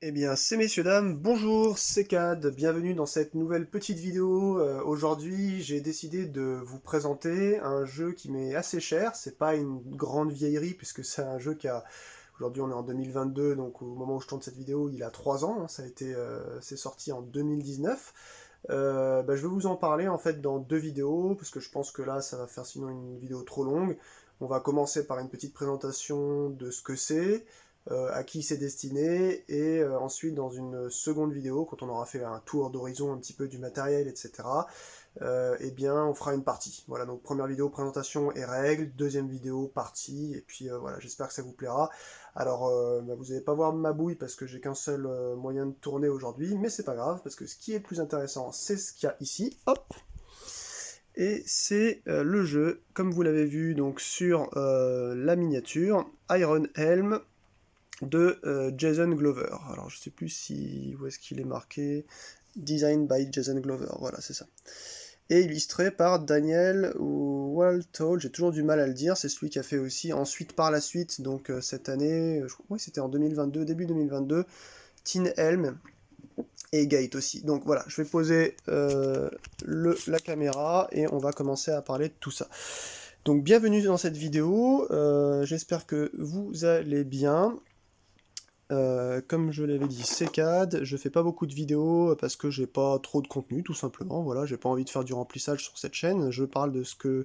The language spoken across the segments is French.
Eh bien, c'est messieurs, dames, bonjour, c'est Cad, bienvenue dans cette nouvelle petite vidéo. Aujourd'hui, j'ai décidé de vous présenter un jeu qui m'est assez cher. C'est pas une grande vieillerie, puisque c'est un jeu qui a... Aujourd'hui, on est en 2022, donc au moment où je tourne cette vidéo, il a 3 ans, hein, c'est sorti en 2019. Je vais vous en parler en fait dans deux vidéos, parce que je pense que là, ça va faire sinon une vidéo trop longue. On va commencer par une petite présentation de ce que c'est, à qui c'est destiné, et ensuite dans une seconde vidéo, quand on aura fait un tour d'horizon un petit peu du matériel, etc., eh bien on fera une partie. Voilà, donc première vidéo présentation et règles, deuxième vidéo partie, et puis voilà, j'espère que ça vous plaira. Alors vous n'allez pas voir ma bouille parce que j'ai qu'un seul moyen de tourner aujourd'hui, mais c'est pas grave, parce que ce qui est le plus intéressant, c'est ce qu'il y a ici. Hop, et c'est le jeu, comme vous l'avez vu donc sur la miniature, Iron Helm de Jason Glover. Alors je sais plus si où est-ce qu'il est marqué. Design by Jason Glover, voilà, c'est ça. Et illustré par Daniel Waltall, j'ai toujours du mal à le dire, c'est celui qui a fait aussi ensuite par la suite, donc cette année, oui c'était en 2022, début 2022, Teen Helm et Gate aussi. Donc voilà, je vais poser la caméra et on va commencer à parler de tout ça. Donc bienvenue dans cette vidéo, j'espère que vous allez bien. Comme je l'avais dit, c'est CAD, je fais pas beaucoup de vidéos parce que j'ai pas trop de contenu, tout simplement, voilà, j'ai pas envie de faire du remplissage sur cette chaîne, je parle de ce que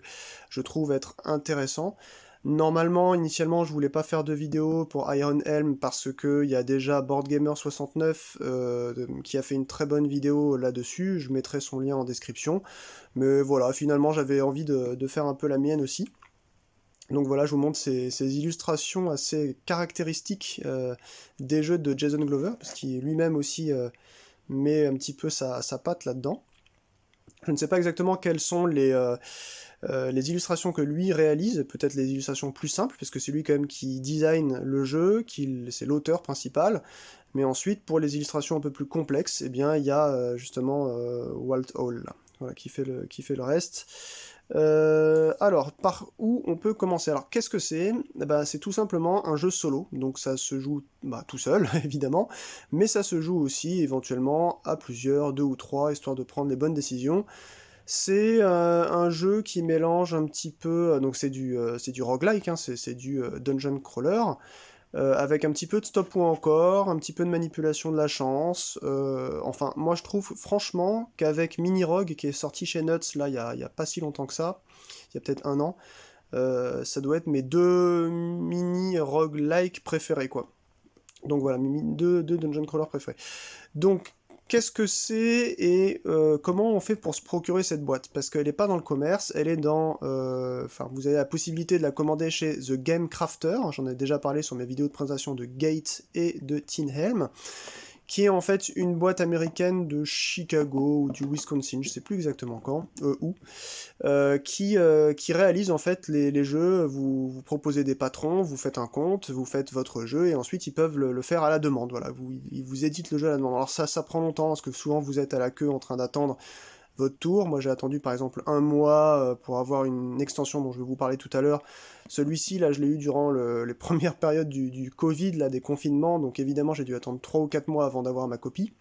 je trouve être intéressant. Normalement, initialement, je voulais pas faire de vidéo pour Iron Helm parce que il y a déjà BoardGamer69 qui a fait une très bonne vidéo là-dessus, je mettrai son lien en description, mais voilà, finalement j'avais envie de faire un peu la mienne aussi. Donc voilà, je vous montre ces illustrations assez caractéristiques des jeux de Jason Glover, parce qu'il lui-même aussi met un petit peu sa patte là-dedans. Je ne sais pas exactement quelles sont les illustrations que lui réalise, peut-être les illustrations plus simples, parce que c'est lui quand même qui design le jeu, c'est l'auteur principal, mais ensuite pour les illustrations un peu plus complexes, eh bien il y a justement Walt Hall, là, voilà, qui fait le reste. Alors, par où on peut commencer? Alors, qu'est-ce que c'est? Eh ben, c'est tout simplement un jeu solo, donc ça se joue tout seul, évidemment, mais ça se joue aussi éventuellement à plusieurs, deux ou trois, histoire de prendre les bonnes décisions. C'est un jeu qui mélange un petit peu, donc c'est du roguelike, hein, c'est du dungeon crawler, avec un petit peu de stop ou encore, un petit peu de manipulation de la chance. Enfin, moi je trouve franchement qu'avec Mini Rogue, qui est sorti chez Nuts là il y a pas si longtemps que ça, il y a peut-être un an, ça doit être mes deux mini roguelike préférés quoi. Donc voilà, deux dungeon crawler préférés. Donc qu'est-ce que c'est et comment on fait pour se procurer cette boîte? Parce qu'elle n'est pas dans le commerce, elle est dans... Enfin, vous avez la possibilité de la commander chez The Game Crafter, j'en ai déjà parlé sur mes vidéos de présentation de Gate et de Teen Helm, qui est en fait une boîte américaine de Chicago ou du Wisconsin, je sais plus exactement quand, où, qui réalise en fait les jeux, vous proposez des patrons, vous faites un compte, vous faites votre jeu, et ensuite ils peuvent le faire à la demande, voilà, ils vous éditent le jeu à la demande. Alors ça prend longtemps, parce que souvent vous êtes à la queue en train d'attendre votre tour. Moi j'ai attendu par exemple un mois pour avoir une extension dont je vais vous parler tout à l'heure. Celui-ci, là, je l'ai eu durant les premières périodes du Covid, là, des confinements, donc évidemment j'ai dû attendre 3 ou 4 mois avant d'avoir ma copie.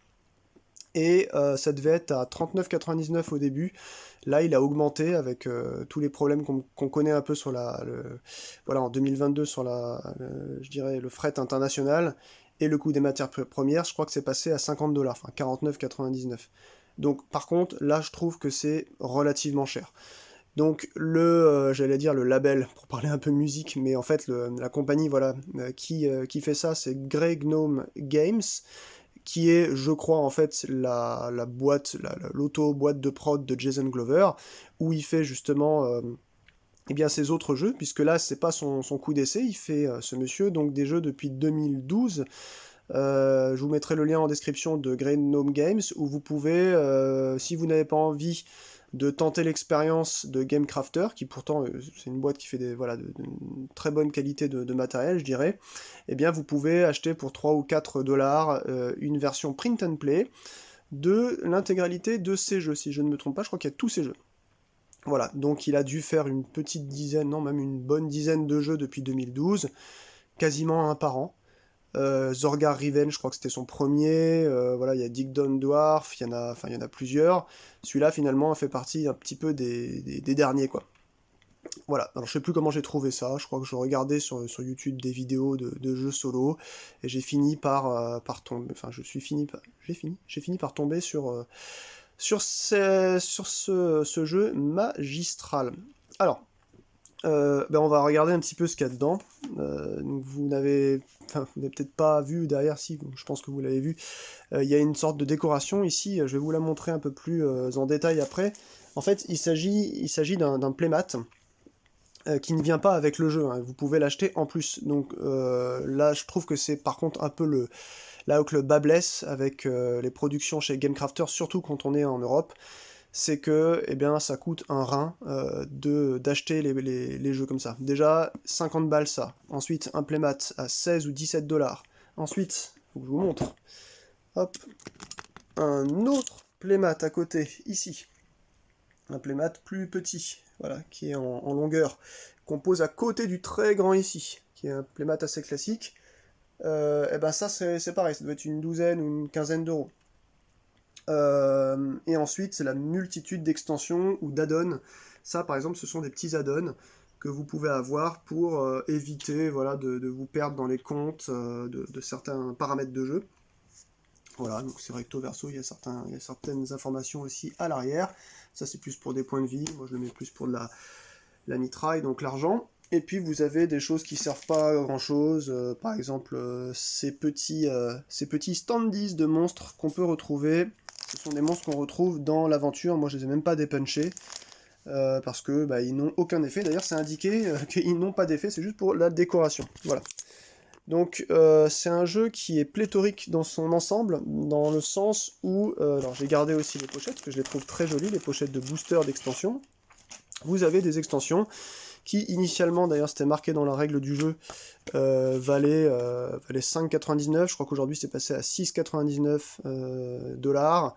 Et ça devait être à 39,99 au début. Là, il a augmenté avec tous les problèmes qu'on connaît un peu sur voilà, en 2022 sur je dirais, le fret international et le coût des matières premières. Je crois que c'est passé à 50 $, enfin 49,99. Donc, par contre, là, je trouve que c'est relativement cher. Donc, j'allais dire le label, pour parler un peu musique, mais en fait, la compagnie, voilà, qui fait ça, c'est Grey Gnome Games, qui est, je crois, en fait, la boîte, l'auto-boîte de prod de Jason Glover, où il fait justement eh bien, ses autres jeux, puisque là, c'est pas son coup d'essai, il fait, ce monsieur, donc des jeux depuis 2012. Je vous mettrai le lien en description de Grey Gnome Games, où vous pouvez, si vous n'avez pas envie de tenter l'expérience de Gamecrafter, qui pourtant c'est une boîte qui fait voilà, de très bonne qualité de matériel, je dirais, eh bien vous pouvez acheter pour 3 ou 4 dollars une version print and play de l'intégralité de ces jeux. Si je ne me trompe pas, je crois qu'il y a tous ces jeux. Voilà, donc il a dû faire une petite dizaine, non même une bonne dizaine de jeux depuis 2012, quasiment un par an. Zorgar Revenge, je crois que c'était son premier. Voilà, il y a Dick Down Dwarf, il y en a plusieurs. Celui-là, finalement, fait partie un petit peu des derniers, quoi. Voilà, alors je sais plus comment j'ai trouvé ça, je crois que je regardais sur YouTube des vidéos de jeux solo, et j'ai fini par tomber, enfin j'ai fini par tomber sur ce jeu magistral. Alors, ben on va regarder un petit peu ce qu'il y a dedans. Donc vous n'avez peut-être pas vu derrière, si, je pense que vous l'avez vu. Il y a une sorte de décoration ici, je vais vous la montrer un peu plus en détail après. En fait, il s'agit d'un playmat qui ne vient pas avec le jeu, hein. Vous pouvez l'acheter en plus. Donc là, je trouve que c'est par contre un peu là où le bas blesse avec les productions chez GameCrafter, surtout quand on est en Europe, c'est que eh bien, ça coûte un rein d'acheter les jeux comme ça. Déjà, 50 balles ça. Ensuite, un playmat à 16 ou 17 dollars. Ensuite, faut que je vous montre. Hop, un autre playmat à côté, ici. Un playmat plus petit, voilà, qui est en longueur, qu'on pose à côté du très grand ici, qui est un playmat assez classique. Et ben ça c'est pareil, ça doit être une douzaine ou une quinzaine d'euros. Et ensuite c'est la multitude d'extensions ou d'add-ons. Ça par exemple ce sont des petits add-ons que vous pouvez avoir pour éviter voilà, de vous perdre dans les comptes de certains paramètres de jeu. Voilà, donc c'est recto verso, il y a certaines informations aussi à l'arrière. Ça c'est plus pour des points de vie, moi je le mets plus pour de la mitraille, donc l'argent. Et puis vous avez des choses qui servent pas à grand chose, par exemple ces petits standees de monstres qu'on peut retrouver. Ce sont des monstres qu'on retrouve dans l'aventure, moi je les ai même pas dépunchés, parce que bah, ils n'ont aucun effet. D'ailleurs c'est indiqué qu'ils n'ont pas d'effet, c'est juste pour la décoration. Voilà. Donc c'est un jeu qui est pléthorique dans son ensemble, dans le sens où, alors j'ai gardé aussi les pochettes, parce que je les trouve très jolies, les pochettes de booster d'extension. Vous avez des extensions qui initialement, d'ailleurs c'était marqué dans la règle du jeu, valaient 5,99, je crois qu'aujourd'hui c'est passé à 6,99 dollars.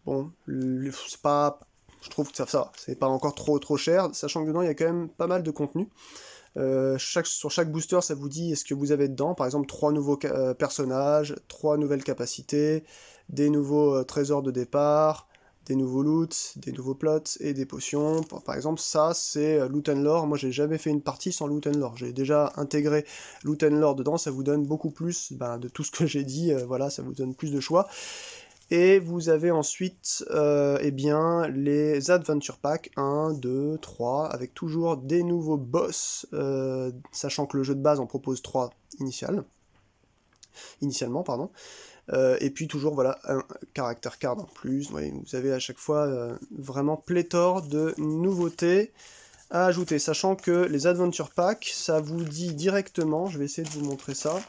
Bon, c'est pas, je trouve que ça va, c'est pas encore trop cher, sachant que dedans il y a quand même pas mal de contenu. Sur chaque booster, ça vous dit ce que vous avez dedans. Par exemple, 3 nouveaux personnages, 3 nouvelles capacités, des nouveaux trésors de départ, des nouveaux loots, des nouveaux plots et des potions. Par exemple, ça, c'est Loot and Lore. Moi, j'ai jamais fait une partie sans Loot and Lore. J'ai déjà intégré Loot and Lore dedans. Ça vous donne beaucoup plus de tout ce que j'ai dit. Voilà, ça vous donne plus de choix. Et vous avez ensuite eh bien, les Adventure Pack 1, 2, 3, avec toujours des nouveaux boss, sachant que le jeu de base en propose 3 initialement, pardon. Et puis toujours voilà, un character card en plus. Ouais, vous avez à chaque fois vraiment pléthore de nouveautés à ajouter, sachant que les Adventure Pack, ça vous dit directement, je vais essayer de vous montrer ça,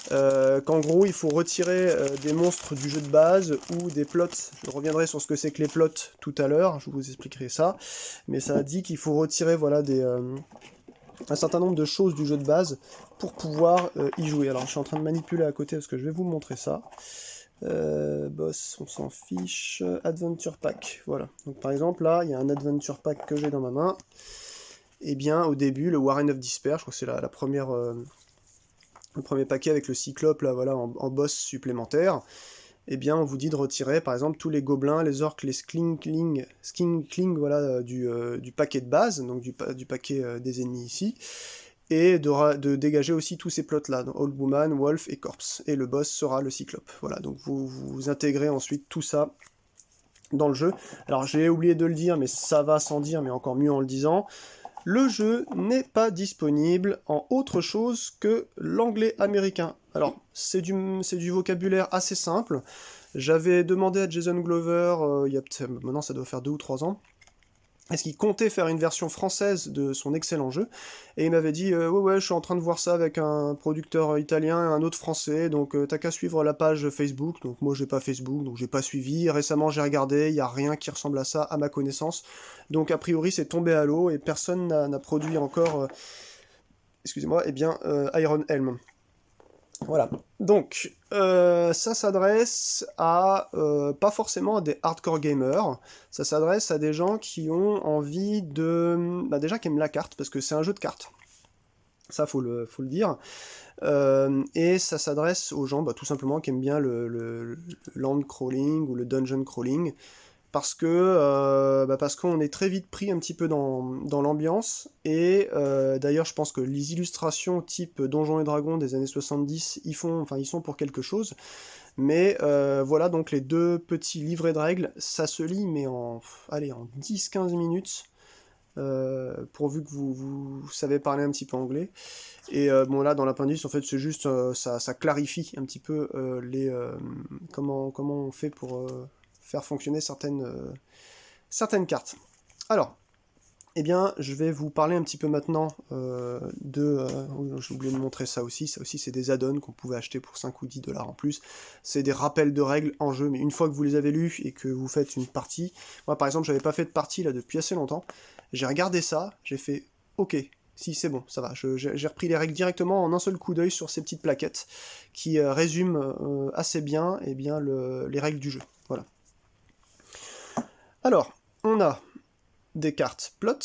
qu'en gros il faut retirer des monstres du jeu de base ou des plots. Je reviendrai sur ce que c'est que les plots tout à l'heure, je vous expliquerai ça, mais ça dit qu'il faut retirer voilà, un certain nombre de choses du jeu de base pour pouvoir y jouer. Alors je suis en train de manipuler à côté parce que je vais vous montrer ça. Boss, on s'en fiche. Adventure Pack, voilà. Donc par exemple là, il y a un Adventure Pack que j'ai dans ma main. Et bien au début, le Warren of Despair, je crois que c'est la première... le premier paquet avec le cyclope là, voilà, en boss supplémentaire, eh bien on vous dit de retirer par exemple tous les gobelins, les orques, les skinkling voilà, du paquet de base, donc du paquet des ennemis ici, et de dégager aussi tous ces plots là, Old Woman, Wolf et Corpse, et le boss sera le cyclope. Voilà, donc vous intégrez ensuite tout ça dans le jeu. Alors j'ai oublié de le dire, mais ça va sans dire, mais encore mieux en le disant. Le jeu n'est pas disponible en autre chose que l'anglais américain. Alors, c'est du vocabulaire assez simple. J'avais demandé à Jason Glover, maintenant ça doit faire 2 ou 3 ans, est-ce qu'il comptait faire une version française de son excellent jeu, et il m'avait dit ouais, je suis en train de voir ça avec un producteur italien et un autre français, donc t'as qu'à suivre la page Facebook. Donc moi j'ai pas Facebook, donc j'ai pas suivi. Récemment j'ai regardé, il n'y a rien qui ressemble à ça à ma connaissance, donc a priori c'est tombé à l'eau et personne n'a produit encore excusez-moi, eh bien Iron Helm. Voilà, donc ça s'adresse à pas forcément à des hardcore gamers, ça s'adresse à des gens qui ont envie de... déjà qui aiment la carte, parce que c'est un jeu de cartes. ça faut le dire. Et ça s'adresse aux gens tout simplement qui aiment bien le land crawling ou le dungeon crawling, parce qu'on est très vite pris un petit peu dans l'ambiance, et d'ailleurs je pense que les illustrations type Donjons et Dragons des années 70, ils sont pour quelque chose, mais voilà, donc les 2 petits livrets de règles, ça se lit mais en 10-15 minutes, pourvu que vous savez parler un petit peu anglais. Et là dans l'appendice en fait c'est juste ça clarifie un petit peu comment on fait pour faire fonctionner certaines cartes. Alors, eh bien, je vais vous parler un petit peu maintenant j'ai oublié de montrer ça aussi c'est des add-ons qu'on pouvait acheter pour 5 ou 10 $ en plus. C'est des rappels de règles en jeu, mais une fois que vous les avez lus et que vous faites une partie, moi par exemple j'avais pas fait de partie là depuis assez longtemps, j'ai regardé ça, j'ai fait ok, si c'est bon, ça va, j'ai repris les règles directement en un seul coup d'œil sur ces petites plaquettes qui résument assez bien, les règles du jeu. Voilà. Alors, on a des cartes plots,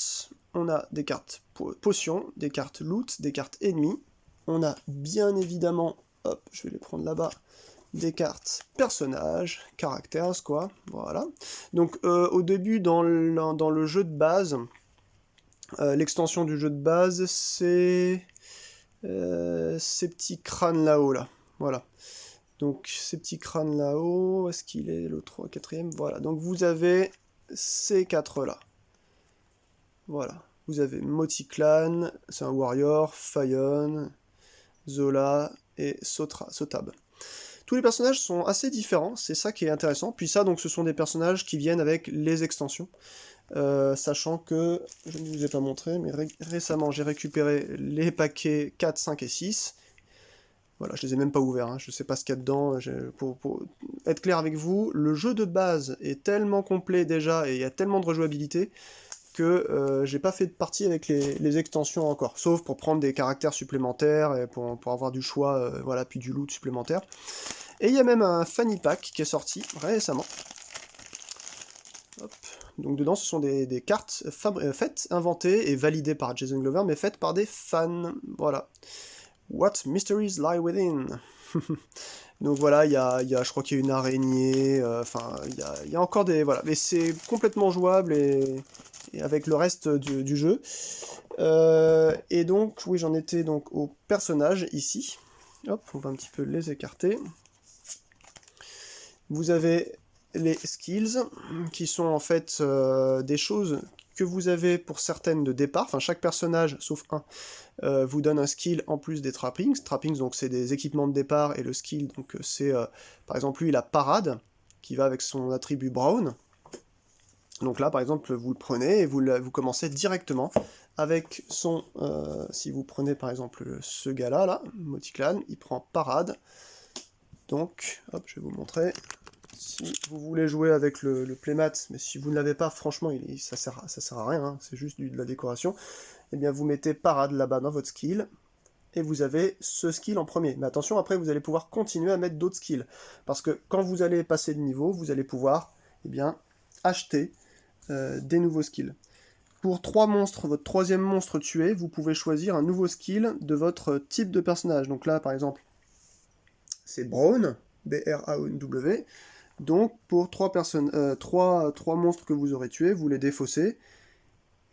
on a des cartes potions, des cartes loot, des cartes ennemis, on a bien évidemment, hop, je vais les prendre là-bas, des cartes personnages, characters, quoi, voilà. Donc au début, dans le jeu de base, l'extension du jeu de base, c'est ces petits crânes là-haut, là, voilà. Donc ces petits crânes là-haut, où est-ce qu'il est, le 3, 4ème, voilà. Donc vous avez ces 4-là. Voilà, vous avez Moticlan, c'est un warrior, Fayon, Zola et Sotab. Tous les personnages sont assez différents, c'est ça qui est intéressant. Puis ça, donc, ce sont des personnages qui viennent avec les extensions. Sachant que, je ne vous ai pas montré, mais récemment j'ai récupéré les paquets 4, 5 et 6. Voilà, je les ai même pas ouverts, hein. Je sais pas ce qu'il y a dedans. Pour être clair avec vous, le jeu de base est tellement complet déjà, et il y a tellement de rejouabilité, que j'ai pas fait de partie avec les extensions encore, sauf pour prendre des caractères supplémentaires et pour avoir du choix, voilà, puis du loot supplémentaire. Et il y a même un fanny pack qui est sorti récemment. Hop. Donc dedans ce sont des cartes faites, inventées et validées par Jason Glover, mais faites par des fans. Voilà. What mysteries lie within. Donc voilà, il y a, je crois qu'il y a une araignée, il y a encore des... Voilà, mais c'est complètement jouable et avec le reste du jeu. Et donc, oui, j'en étais donc aux personnages ici. Hop, on va un petit peu les écarter. Vous avez les skills, qui sont en fait des choses que vous avez pour certaines de départ. Enfin, chaque personnage, sauf un, vous donne un skill en plus des trappings. Trappings, donc c'est des équipements de départ, et le skill, donc c'est, par exemple, lui, la parade, qui va avec son attribut Brown. Donc là, par exemple, vous le prenez et vous commencez directement avec son... si vous prenez, par exemple, ce gars-là, là, Moticlan, il prend parade. Donc, hop, je vais vous montrer. Si vous voulez jouer avec le playmat, mais si vous ne l'avez pas, franchement, ça sert à rien, hein, c'est juste de la décoration, eh bien vous mettez parade là-bas dans votre skill, et vous avez ce skill en premier. Mais attention, après vous allez pouvoir continuer à mettre d'autres skills, parce que quand vous allez passer de niveau, vous allez pouvoir acheter des nouveaux skills. Pour 3 monstres, votre 3e monstre tué, vous pouvez choisir un nouveau skill de votre type de personnage. Donc là, par exemple, c'est Brawn, B-R-A-O-N-W. Donc, pour 3 monstres que vous aurez tués, vous les défaussez,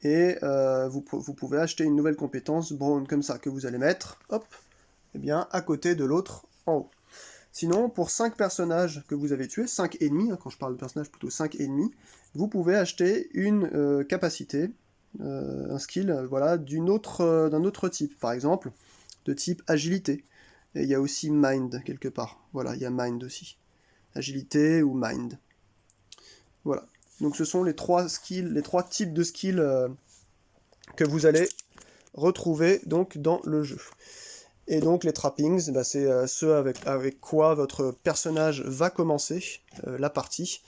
et vous pouvez acheter une nouvelle compétence, Brawn, comme ça, que vous allez mettre, hop, à côté de l'autre, en haut. Sinon, pour 5 personnages que vous avez tués, 5 ennemis, hein, quand je parle de personnages, plutôt 5 ennemis, vous pouvez acheter une capacité, un skill, voilà, d'un autre type, par exemple, de type agilité. Et il y a aussi mind, quelque part. Voilà, il y a mind aussi. Agilité ou mind. Voilà. Donc ce sont les 3 skills, les 3 types de skills que vous allez retrouver donc dans le jeu. Et donc les trappings, c'est ceux avec quoi votre personnage va commencer la partie.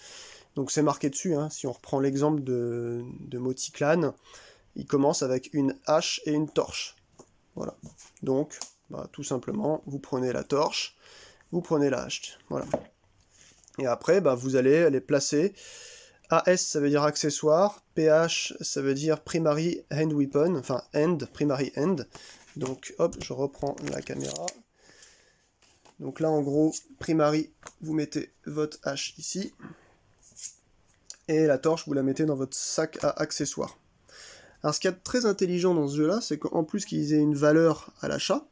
Donc c'est marqué dessus, hein. Si on reprend l'exemple de Moticlan, il commence avec une hache et une torche. Voilà. Donc, tout simplement, vous prenez la torche, vous prenez la hache. Voilà. Et après, vous allez les placer. AS, ça veut dire accessoire. PH, ça veut dire primary hand weapon, enfin end, primary end. Donc hop, je reprends la caméra. Donc là en gros, primary, vous mettez votre hache ici. Et la torche, vous la mettez dans votre sac à accessoires. Alors ce qu'il y a de très intelligent dans ce jeu-là, c'est qu'en plus qu'ils aient une valeur à l'achat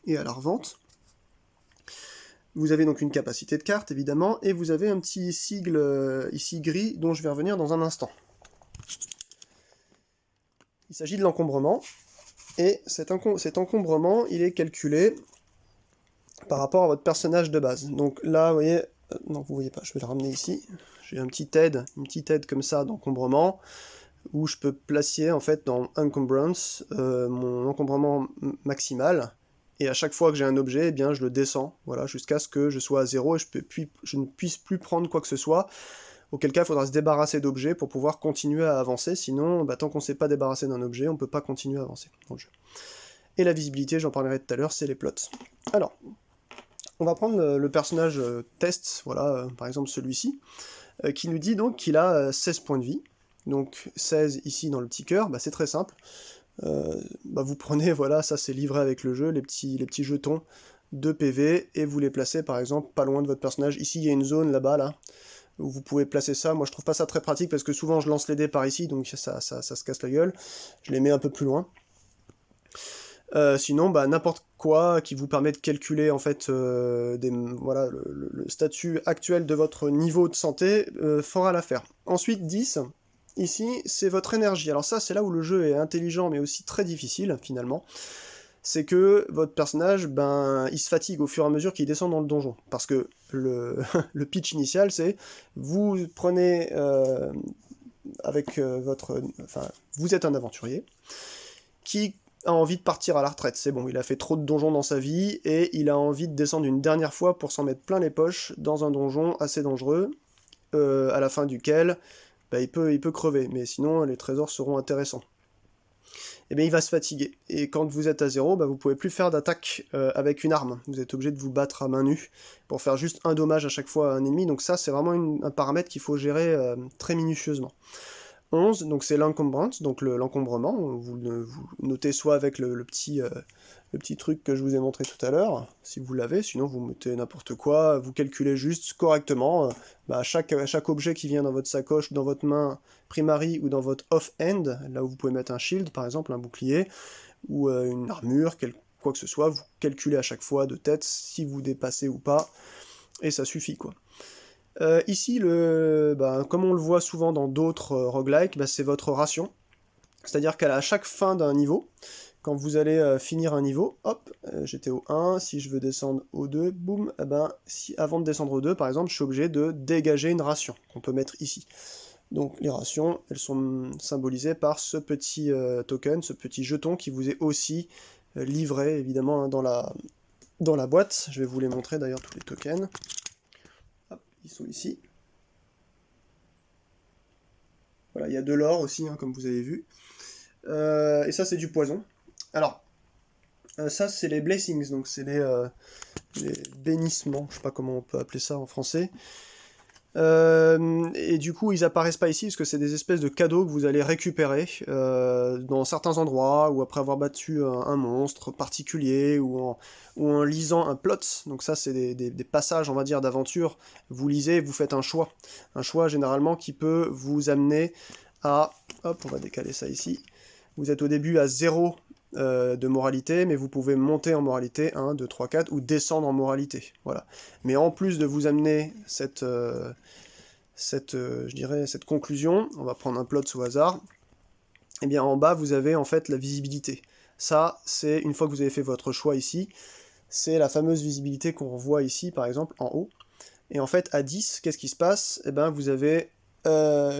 et à la revente, vous avez donc une capacité de carte évidemment, et vous avez un petit sigle ici gris dont je vais revenir dans un instant. Il s'agit de l'encombrement, et cet encombrement, il est calculé par rapport à votre personnage de base. Donc là, vous voyez, non vous voyez pas, je vais le ramener ici, j'ai une petite aide comme ça d'encombrement, où je peux placer en fait dans Encumbrance mon encombrement maximal, et à chaque fois que j'ai un objet, eh bien je le descends, voilà, jusqu'à ce que je sois à 0 et je ne puisse plus prendre quoi que ce soit, auquel cas il faudra se débarrasser d'objets pour pouvoir continuer à avancer, sinon tant qu'on ne s'est pas débarrassé d'un objet, on ne peut pas continuer à avancer dans le jeu. Et la visibilité, j'en parlerai tout à l'heure, c'est les plots. Alors, on va prendre le personnage test, voilà, par exemple celui-ci, qui nous dit donc qu'il a 16 points de vie. Donc 16 ici dans le petit cœur, c'est très simple. Vous prenez, voilà, ça c'est livré avec le jeu, les petits jetons de PV, et vous les placez par exemple pas loin de votre personnage. Ici il y a une zone là-bas, là, où vous pouvez placer ça. Moi je trouve pas ça très pratique parce que souvent je lance les dés par ici, donc ça se casse la gueule. Je les mets un peu plus loin. Sinon, n'importe quoi qui vous permet de calculer en fait voilà, le statut actuel de votre niveau de santé fera l'affaire. Ensuite, 10, ici, c'est votre énergie. Alors ça, c'est là où le jeu est intelligent, mais aussi très difficile, finalement. C'est que votre personnage, il se fatigue au fur et à mesure qu'il descend dans le donjon. Parce que le pitch initial, c'est vous prenez avec votre... Enfin, vous êtes un aventurier qui a envie de partir à la retraite. C'est bon, il a fait trop de donjons dans sa vie, et il a envie de descendre une dernière fois pour s'en mettre plein les poches dans un donjon assez dangereux, à la fin duquel il peut crever, mais sinon les trésors seront intéressants. Et bien il va se fatiguer, et quand vous êtes à 0, vous pouvez plus faire d'attaque avec une arme, vous êtes obligé de vous battre à main nue, pour faire juste un dommage à chaque fois à un ennemi, donc ça c'est vraiment un paramètre qu'il faut gérer très minutieusement. 11, donc c'est l'encumbrance, donc l'encombrement, vous notez soit avec le petit truc que je vous ai montré tout à l'heure, si vous l'avez, sinon vous mettez n'importe quoi, vous calculez juste correctement, chaque objet qui vient dans votre sacoche, dans votre main primary ou dans votre off-hand, là où vous pouvez mettre un shield par exemple, un bouclier, ou une armure, quoi que ce soit, vous calculez à chaque fois de tête si vous dépassez ou pas, et ça suffit quoi. Ici, comme on le voit souvent dans d'autres roguelikes, c'est votre ration. C'est-à-dire qu'à chaque fin d'un niveau, quand vous allez finir un niveau, hop, j'étais au 1, si je veux descendre au 2, boum, avant de descendre au 2, par exemple, je suis obligé de dégager une ration, qu'on peut mettre ici. Donc les rations, elles sont symbolisées par ce petit token, ce petit jeton qui vous est aussi livré, évidemment, dans la boîte. Je vais vous les montrer d'ailleurs, tous les tokens. Ils sont ici. Voilà, il y a de l'or aussi, comme vous avez vu. Et ça, c'est du poison. Alors, ça, c'est les blessings, donc c'est les bénissements, je sais pas comment on peut appeler ça en français. Et du coup, ils apparaissent pas ici, parce que c'est des espèces de cadeaux que vous allez récupérer dans certains endroits, ou après avoir battu un monstre particulier, ou en lisant un plot. Donc ça, c'est des passages, on va dire, d'aventure. Vous lisez, vous faites un choix. Un choix, généralement, qui peut vous amener à... Hop, on va décaler ça ici. Vous êtes au début à 0 de moralité, mais vous pouvez monter en moralité 1, 2, 3, 4, ou descendre en moralité. Voilà. Mais en plus de vous amener cette conclusion, on va prendre un plot au hasard, et bien en bas vous avez en fait la visibilité. Ça, c'est une fois que vous avez fait votre choix ici, c'est la fameuse visibilité qu'on voit ici, par exemple, en haut. Et en fait, à 10, qu'est-ce qui se passe? Eh ben, vous avez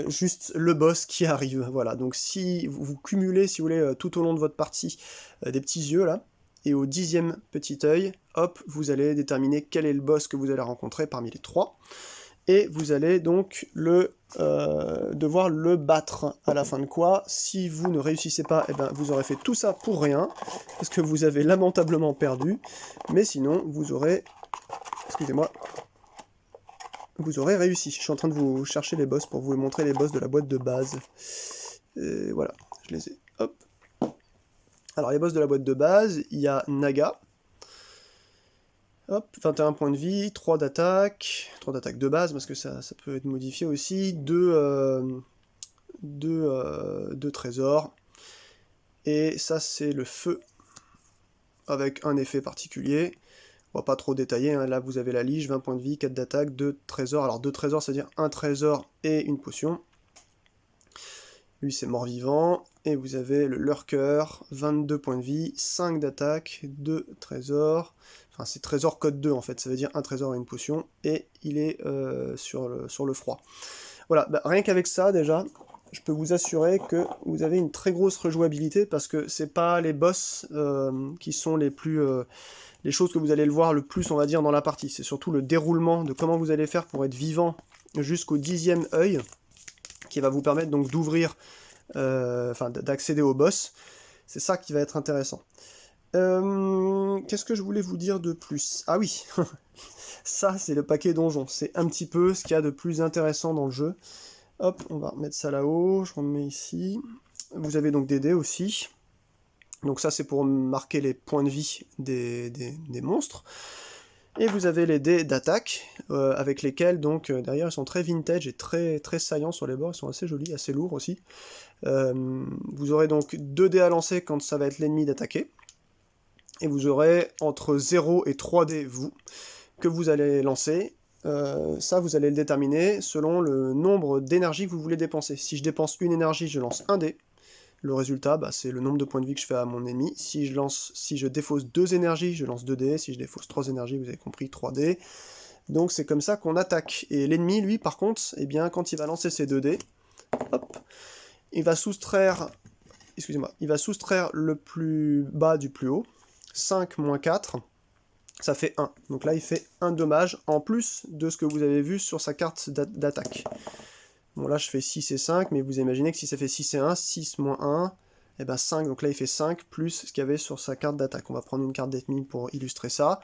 juste le boss qui arrive, voilà. Donc si vous cumulez, si vous voulez, tout au long de votre partie, des petits yeux, là, et au 10e petit œil, hop, vous allez déterminer quel est le boss que vous allez rencontrer parmi les 3, et vous allez donc devoir le battre, à la fin de quoi, si vous ne réussissez pas, eh ben, vous aurez fait tout ça pour rien, parce que vous avez lamentablement perdu, mais sinon, vous aurez... Excusez-moi... Vous aurez réussi. Je suis en train de vous chercher les boss pour vous montrer les boss de la boîte de base. Et voilà, je les ai. Hop. Alors les boss de la boîte de base, il y a Naga. Hop, 21 points de vie, 3 d'attaque de base, parce que ça peut être modifié aussi, 2 trésors, et ça c'est le feu, avec un effet particulier. On va pas trop détailler, hein. Là vous avez la lige, 20 points de vie, 4 d'attaque, 2 trésors, alors 2 trésors, c'est-à-dire un trésor et une potion. Lui c'est mort-vivant, et vous avez le lurker, 22 points de vie, 5 d'attaque, 2 trésors, enfin c'est trésor code 2 en fait, ça veut dire un trésor et une potion, et il est sur le froid. Voilà, bah, rien qu'avec ça déjà, je peux vous assurer que vous avez une très grosse rejouabilité, parce que c'est pas les boss qui sont les choses que vous allez le voir le plus, on va dire, dans la partie. C'est surtout le déroulement de comment vous allez faire pour être vivant jusqu'au 10e œil, qui va vous permettre donc d'ouvrir, enfin d'accéder au boss. C'est ça qui va être intéressant. Qu'est-ce que je voulais vous dire de plus? Ah oui, ça c'est le paquet donjon. C'est un petit peu ce qu'il y a de plus intéressant dans le jeu. Hop, on va remettre ça là-haut, je remets ici. Vous avez donc des dés aussi. Donc ça c'est pour marquer les points de vie des monstres. Et vous avez les dés d'attaque, avec lesquels, donc, derrière, ils sont très vintage et très, très saillants sur les bords, ils sont assez jolis, assez lourds aussi. Vous aurez donc 2 dés à lancer quand ça va être l'ennemi d'attaquer, et vous aurez entre 0 et 3 dés, que vous allez lancer. Ça, vous allez le déterminer selon le nombre d'énergie que vous voulez dépenser. Si je dépense une énergie, je lance un dé. Le résultat, bah, c'est le nombre de points de vie que je fais à mon ennemi. Si je défausse 2 énergies, je lance 2 dés. Si je défausse 3 énergies, vous avez compris, 3 dés. Donc c'est comme ça qu'on attaque. Et l'ennemi, lui, par contre, eh bien, quand il va lancer ses 2 dés, hop, il va soustraire le plus bas du plus haut. 5 moins 4, ça fait 1. Donc là, il fait un dommage, en plus de ce que vous avez vu sur sa carte d'attaque. Bon là je fais 6 et 5, mais vous imaginez que si ça fait 6 et 1, 6 moins 1, et ben 5, donc là il fait 5 plus ce qu'il y avait sur sa carte d'attaque. On va prendre une carte d'ennemi pour illustrer ça.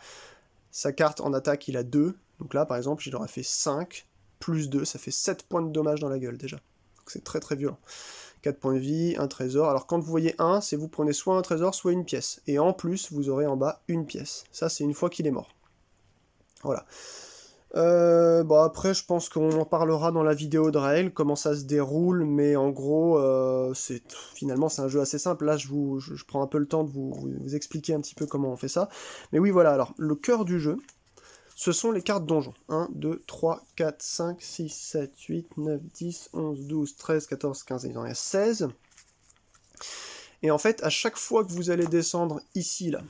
Sa carte en attaque il a 2, donc là par exemple il aurait fait 5 plus 2, ça fait 7 points de dommage dans la gueule déjà. Donc c'est très très violent. 4 points de vie, un trésor. Alors quand vous voyez 1, c'est vous prenez soit un trésor, soit une pièce. Et en plus, vous aurez en bas une pièce. Ça c'est une fois qu'il est mort. Voilà. Bon après je pense qu'on en parlera dans la vidéo de Raël, comment ça se déroule, mais en gros finalement c'est un jeu assez simple. Là je prends un peu le temps de vous expliquer un petit peu comment on fait ça. Mais oui voilà, alors le cœur du jeu, ce sont les cartes donjon. 1, 2, 3, 4, 5, 6, 7, 8, 9, 10, 11, 12, 13, 14, 15, il y en a 16. Et en fait à chaque fois que vous allez descendre ici là,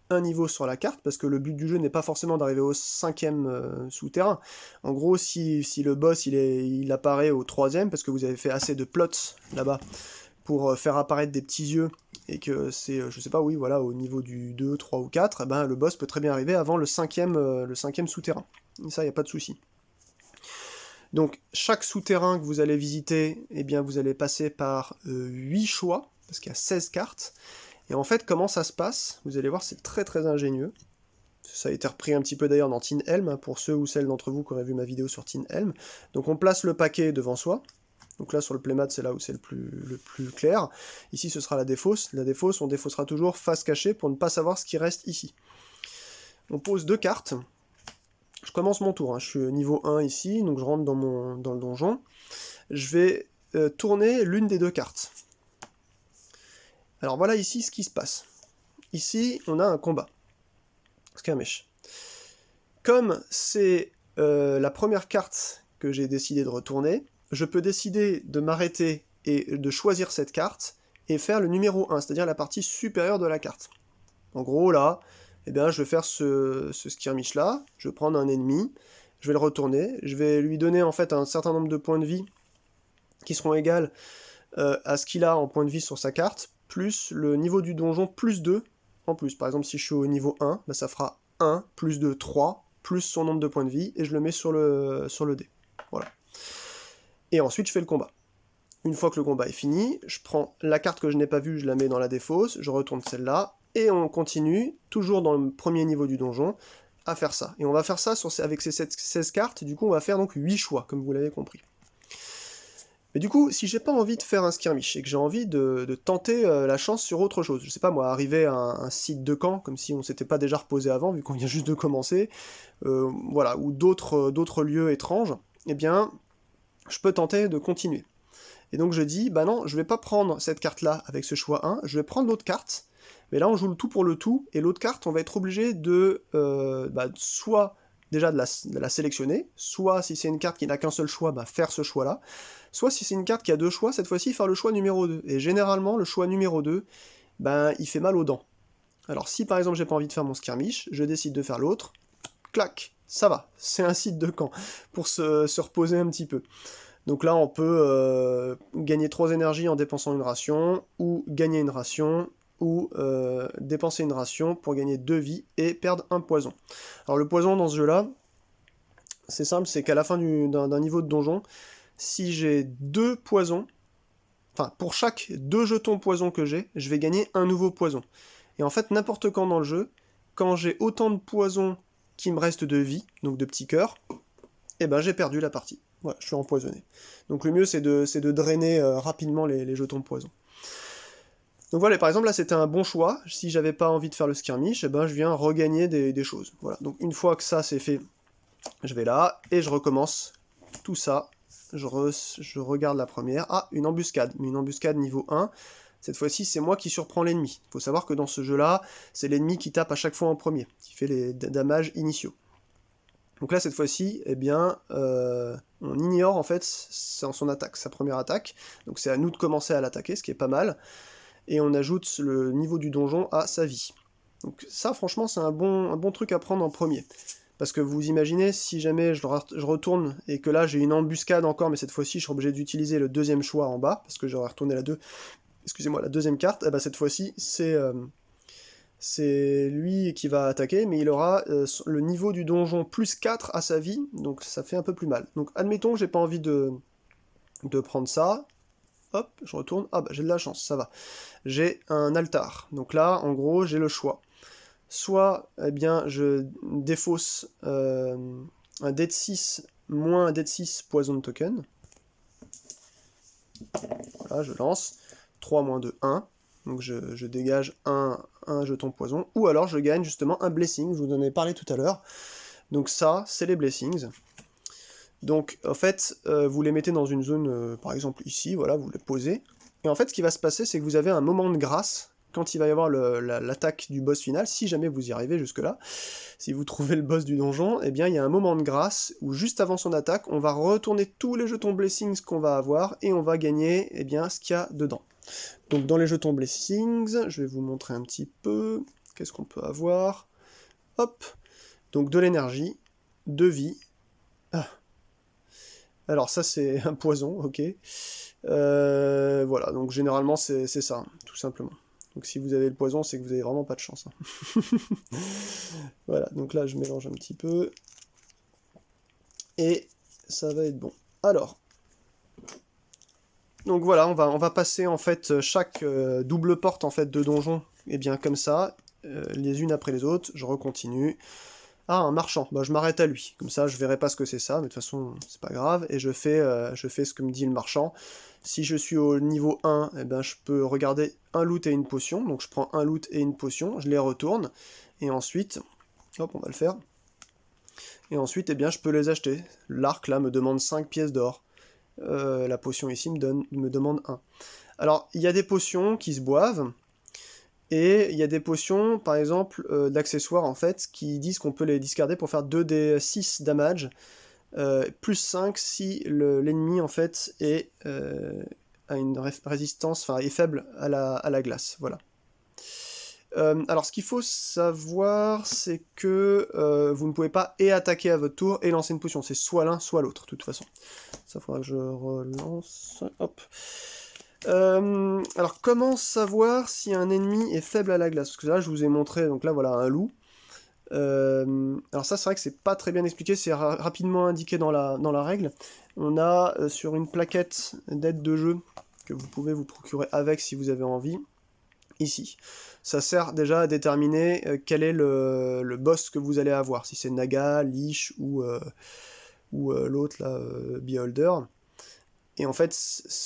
un niveau sur la carte, parce que le but du jeu n'est pas forcément d'arriver au 5e souterrain. En gros, si le boss il apparaît au 3e, parce que vous avez fait assez de plots là-bas pour faire apparaître des petits yeux, et que c'est, je sais pas, oui, voilà, au niveau du 2, 3 ou 4, eh ben, le boss peut très bien arriver avant le 5e souterrain. Et ça, il n'y a pas de souci. Donc, chaque souterrain que vous allez visiter, eh bien, vous allez passer par 8 choix, parce qu'il y a 16 cartes. Et en fait, comment ça se passe? Vous allez voir, c'est très très ingénieux. Ça a été repris un petit peu d'ailleurs dans Tin Helm, hein, pour ceux ou celles d'entre vous qui auraient vu ma vidéo sur Tin Helm. Donc on place le paquet devant soi. Donc là, sur le playmat, c'est là où c'est le plus clair. Ici, ce sera la défausse. La défausse, on défaussera toujours face cachée pour ne pas savoir ce qui reste ici. On pose 2 cartes. Je commence mon tour, hein. Je suis niveau 1 ici, donc je rentre dans le donjon. Je vais tourner l'une des 2 cartes. Alors voilà ici ce qui se passe. Ici, on a un combat. Skirmish. Comme c'est la première carte que j'ai décidé de retourner, je peux décider de m'arrêter et de choisir cette carte et faire le numéro 1, c'est-à-dire la partie supérieure de la carte. En gros, là, eh bien, je vais faire ce skirmish-là, je vais prendre un ennemi, je vais le retourner, je vais lui donner en fait un certain nombre de points de vie qui seront égales à ce qu'il a en points de vie sur sa carte, plus le niveau du donjon, plus 2 en plus. Par exemple, si je suis au niveau 1, bah, ça fera 1, plus 2, 3, plus son nombre de points de vie, et je le mets sur le dé. Voilà. Et ensuite, je fais le combat. Une fois que le combat est fini, je prends la carte que je n'ai pas vue, je la mets dans la défausse, je retourne celle-là, et on continue, toujours dans le premier niveau du donjon, à faire ça. Et on va faire ça avec ces 16 cartes, du coup on va faire donc 8 choix, comme vous l'avez compris. Mais du coup, si j'ai pas envie de faire un skirmish, et que j'ai envie de tenter la chance sur autre chose, je sais pas moi, arriver à un site de camp, comme si on s'était pas déjà reposé avant, vu qu'on vient juste de commencer, voilà, ou d'autres lieux étranges, eh bien, je peux tenter de continuer. Et donc je dis, bah non, je vais pas prendre cette carte-là avec ce choix 1, je vais prendre l'autre carte, mais là on joue le tout pour le tout, et l'autre carte, on va être obligé de, soit déjà de la sélectionner, soit si c'est une carte qui n'a qu'un seul choix, bah faire ce choix-là, soit si c'est une carte qui a deux choix, cette fois-ci faire le choix numéro 2. Et généralement, le choix numéro 2, ben, il fait mal aux dents. Alors si par exemple j'ai pas envie de faire mon skirmish, je décide de faire l'autre, clac, ça va, c'est un site de camp, pour se reposer un petit peu. Donc là, on peut gagner 3 énergies en dépensant une ration, ou gagner une ration, ou dépenser une ration pour gagner 2 vies et perdre un poison. Alors le poison dans ce jeu-là, c'est simple, c'est qu'à la fin d'un niveau de donjon, si j'ai 2 poisons, enfin pour chaque 2 jetons poison que j'ai, je vais gagner un nouveau poison. Et en fait, n'importe quand dans le jeu, quand j'ai autant de poisons qui me reste de vie, donc de petits cœurs, eh ben j'ai perdu la partie. Voilà, je suis empoisonné. Donc le mieux c'est de drainer rapidement les jetons de poison. Donc voilà, par exemple là c'était un bon choix, si j'avais pas envie de faire le skirmish, eh ben je viens regagner des choses. Voilà, donc une fois que ça c'est fait, je vais là, et je recommence tout ça, je regarde la première, ah, une embuscade, mais une embuscade niveau 1, cette fois-ci c'est moi qui surprends l'ennemi. Il faut savoir que dans ce jeu-là, c'est l'ennemi qui tape à chaque fois en premier, qui fait les damages initiaux. Donc là, cette fois-ci, eh bien, on ignore en fait son attaque, sa première attaque. Donc c'est à nous de commencer à l'attaquer, ce qui est pas mal. Et on ajoute le niveau du donjon à sa vie. Donc ça, franchement, c'est un bon truc à prendre en premier. Parce que vous imaginez, si jamais je retourne, et que là j'ai une embuscade encore, mais cette fois-ci je suis obligé d'utiliser le deuxième choix en bas, parce que j'aurais retourné la deuxième carte, et bah cette fois-ci, c'est lui qui va attaquer, mais il aura le niveau du donjon plus 4 à sa vie, donc ça fait un peu plus mal. Donc admettons que j'ai pas envie de prendre ça, hop, je retourne, ah bah j'ai de la chance, ça va. J'ai un altar, donc là, en gros, j'ai le choix. Soit, eh bien, je défausse un dé de 6 moins un dé de 6 poison token. Voilà, je lance. 3 moins 2, 1. Donc je dégage un jeton poison. Ou alors je gagne justement un blessing, je vous en ai parlé tout à l'heure. Donc ça, c'est les blessings. Donc en fait, vous les mettez dans une zone, par exemple ici, voilà, vous les posez. Et en fait, ce qui va se passer, c'est que vous avez un moment de grâce quand il va y avoir l'attaque du boss final, si jamais vous y arrivez jusque-là, si vous trouvez le boss du donjon, eh bien il y a un moment de grâce où juste avant son attaque, on va retourner tous les jetons blessings qu'on va avoir et on va gagner eh bien, ce qu'il y a dedans. Donc dans les jetons blessings, je vais vous montrer un petit peu, qu'est-ce qu'on peut avoir. Hop, donc de l'énergie, de vie. Ah. Alors ça c'est un poison, ok. Voilà, donc généralement c'est ça, tout simplement. Donc si vous avez le poison, c'est que vous avez vraiment pas de chance. Hein. Voilà, donc là je mélange un petit peu. Et ça va être bon. Alors, donc voilà, on va passer en fait chaque double porte en fait de donjon, et bien comme ça, les unes après les autres, je recontinue. Ah, un marchand, bah je m'arrête à lui, comme ça je verrai pas ce que c'est ça, mais de toute façon c'est pas grave, et je fais ce que me dit le marchand. Si je suis au niveau 1, eh ben, je peux regarder un loot et une potion, donc je prends un loot et une potion, je les retourne, et ensuite, hop, on va le faire, et ensuite, eh bien, je peux les acheter. L'arc, là, me demande 5 pièces d'or, la potion ici me demande 1. Alors, il y a des potions qui se boivent, et il y a des potions, par exemple, d'accessoires, en fait, qui disent qu'on peut les discarder pour faire 2d6 damage, plus 5 si l'ennemi, en fait, a une résistance, enfin, est faible à la glace, voilà. Alors, ce qu'il faut savoir, c'est que vous ne pouvez pas et attaquer à votre tour et lancer une potion. C'est soit l'un, soit l'autre, de toute façon. Ça, faudra que je relance. Hop. Alors, comment savoir si un ennemi est faible à la glace? Parce que là, je vous ai montré, donc là, voilà, un loup. Alors ça, c'est vrai que c'est pas très bien expliqué, c'est rapidement indiqué dans la règle. On a sur une plaquette d'aide de jeu, que vous pouvez vous procurer avec si vous avez envie, ici. Ça sert déjà à déterminer quel est le boss que vous allez avoir, si c'est Naga, Lich ou l'autre là, Beholder. Et en fait,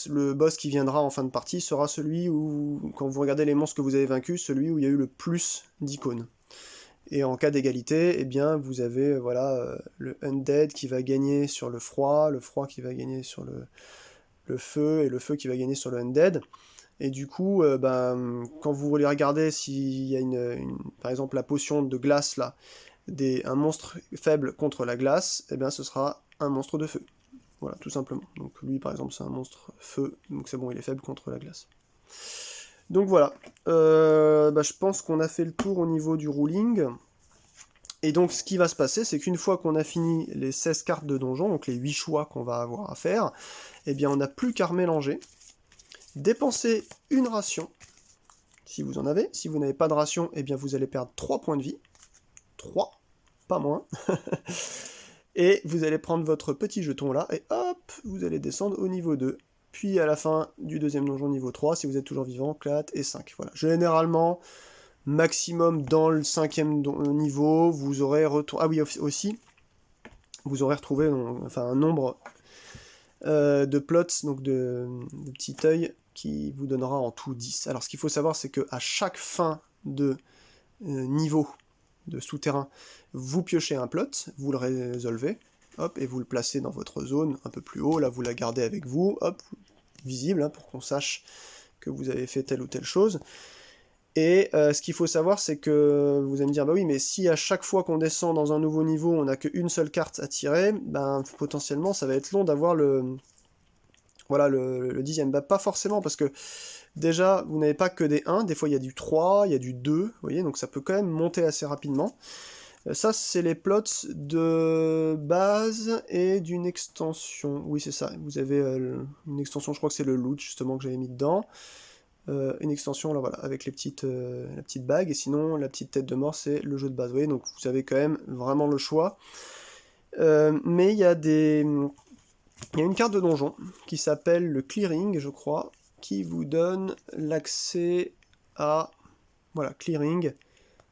le boss qui viendra en fin de partie sera celui où, quand vous regardez les monstres que vous avez vaincus, celui où il y a eu le plus d'icônes. Et en cas d'égalité, eh bien, vous avez voilà, le undead qui va gagner sur le froid qui va gagner sur le feu, et le feu qui va gagner sur le undead. Et du coup, quand vous voulez regarder s'il y a par exemple la potion de glace là, un monstre faible contre la glace, eh bien ce sera un monstre de feu. Voilà, tout simplement. Donc lui par exemple c'est un monstre feu, donc c'est bon, il est faible contre la glace. Donc voilà, je pense qu'on a fait le tour au niveau du ruling. Et donc ce qui va se passer, c'est qu'une fois qu'on a fini les 16 cartes de donjon, donc les 8 choix qu'on va avoir à faire, eh bien on n'a plus qu'à remélanger. Dépensez une ration, si vous en avez. Si vous n'avez pas de ration, eh bien vous allez perdre 3 points de vie. 3, pas moins. Et vous allez prendre votre petit jeton là, et hop, vous allez descendre au niveau 2. Puis à la fin du deuxième donjon niveau 3, si vous êtes toujours vivant, 4 et 5. Voilà. Généralement, maximum dans le 5e niveau, vous aurez retrouvé... Ah oui, aussi, vous aurez retrouvé un nombre de plots, donc de petits œils, qui vous donnera en tout 10. Alors ce qu'il faut savoir, c'est qu'à chaque fin de niveau de souterrain, vous piochez un plot, vous le résolvez, hop, et vous le placez dans votre zone un peu plus haut, là vous la gardez avec vous, hop, visible, hein, pour qu'on sache que vous avez fait telle ou telle chose. Et ce qu'il faut savoir, c'est que vous allez me dire, bah oui, mais si à chaque fois qu'on descend dans un nouveau niveau, on n'a qu'une seule carte à tirer, ben potentiellement ça va être long d'avoir le 10e. Bah, pas forcément, parce que déjà, vous n'avez pas que des 1, des fois il y a du 3, il y a du 2, vous voyez, donc ça peut quand même monter assez rapidement. Ça, c'est les plots de base et d'une extension. Oui, c'est ça, vous avez une extension, je crois que c'est le loot, justement, que j'avais mis dedans. Une extension, là, voilà, avec la petite bague, et sinon, la petite tête de mort, c'est le jeu de base. Vous voyez, donc vous avez quand même vraiment le choix. Mais il y a une carte de donjon qui s'appelle le clearing, je crois, qui vous donne l'accès à, voilà, clearing,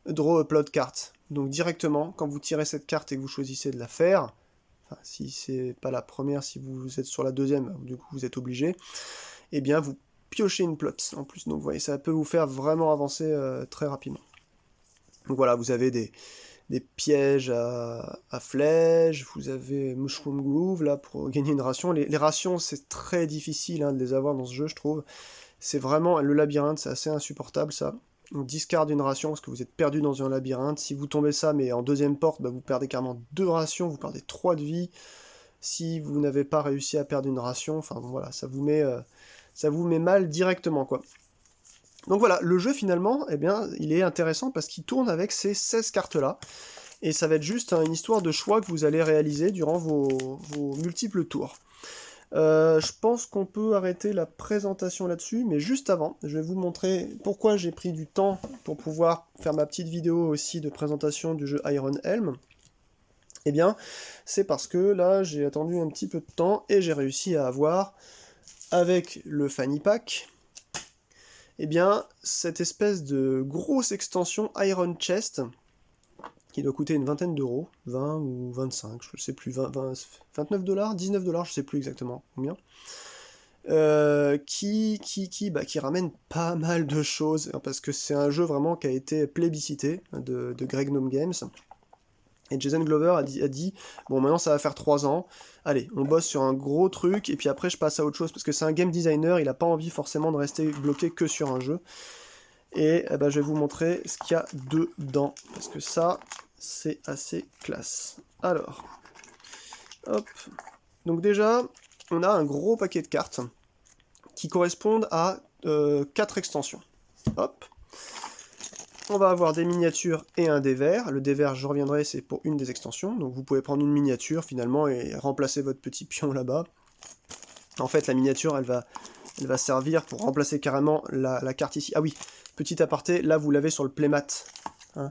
draw a plot card. Donc directement, quand vous tirez cette carte et que vous choisissez de la faire, enfin, si c'est pas la première, si vous êtes sur la deuxième, du coup vous êtes obligé, eh bien vous piochez une plot en plus. Donc vous voyez, ça peut vous faire vraiment avancer très rapidement. Donc voilà, vous avez des pièges à flèches, vous avez Mushroom Groove là pour gagner une ration. Les rations, c'est très difficile de les avoir dans ce jeu, je trouve. C'est vraiment, le labyrinthe, c'est assez insupportable ça. On discarde une ration parce que vous êtes perdu dans un labyrinthe. Si vous tombez ça, mais en deuxième porte, vous perdez carrément 2 rations, vous perdez 3 de vie. Si vous n'avez pas réussi à perdre une ration, enfin voilà, ça vous met mal directement, quoi. Donc voilà, le jeu finalement, eh bien, il est intéressant parce qu'il tourne avec ces 16 cartes-là, et ça va être juste une histoire de choix que vous allez réaliser durant vos multiples tours. Je pense qu'on peut arrêter la présentation là-dessus, mais juste avant, je vais vous montrer pourquoi j'ai pris du temps pour pouvoir faire ma petite vidéo aussi de présentation du jeu Iron Helm. Eh bien, c'est parce que là, j'ai attendu un petit peu de temps, et j'ai réussi à avoir, avec le Fanny Pack, eh bien, cette espèce de grosse extension Iron Chest, qui doit coûter une vingtaine d'euros, 20 ou 25, je ne sais plus, 29 $, 19 $, je ne sais plus exactement combien, qui ramène pas mal de choses, parce que c'est un jeu vraiment qui a été plébiscité de Greg Gnome Games. Et Jason Glover a dit, bon maintenant ça va faire 3 ans, allez, on bosse sur un gros truc, et puis après je passe à autre chose, parce que c'est un game designer, il a pas envie forcément de rester bloqué que sur un jeu. Et je vais vous montrer ce qu'il y a dedans, parce que ça, c'est assez classe. Alors, hop, donc déjà, on a un gros paquet de cartes, qui correspondent à 4 extensions. Hop. On va avoir des miniatures et un dé vert. Le dé vert, je reviendrai, c'est pour une des extensions. Donc vous pouvez prendre une miniature finalement et remplacer votre petit pion là-bas. En fait, la miniature, elle va servir pour remplacer carrément la carte ici. Ah oui, petit aparté, là vous l'avez sur le playmat,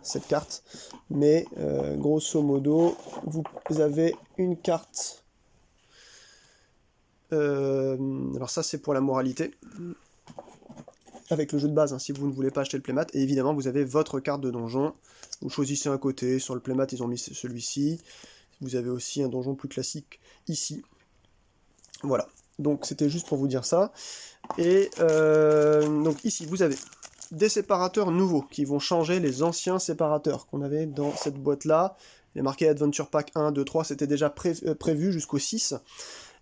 cette carte. Mais grosso modo, vous avez une carte. Alors ça, c'est pour la moralité. Avec le jeu de base, si vous ne voulez pas acheter le playmat, et évidemment vous avez votre carte de donjon, vous choisissez un côté, sur le playmat ils ont mis celui-ci, vous avez aussi un donjon plus classique ici, voilà. Donc c'était juste pour vous dire ça. Et donc ici, vous avez des séparateurs nouveaux qui vont changer les anciens séparateurs qu'on avait dans cette boîte-là. Les marqués Adventure Pack 1, 2, 3, c'était déjà prévu jusqu'au 6.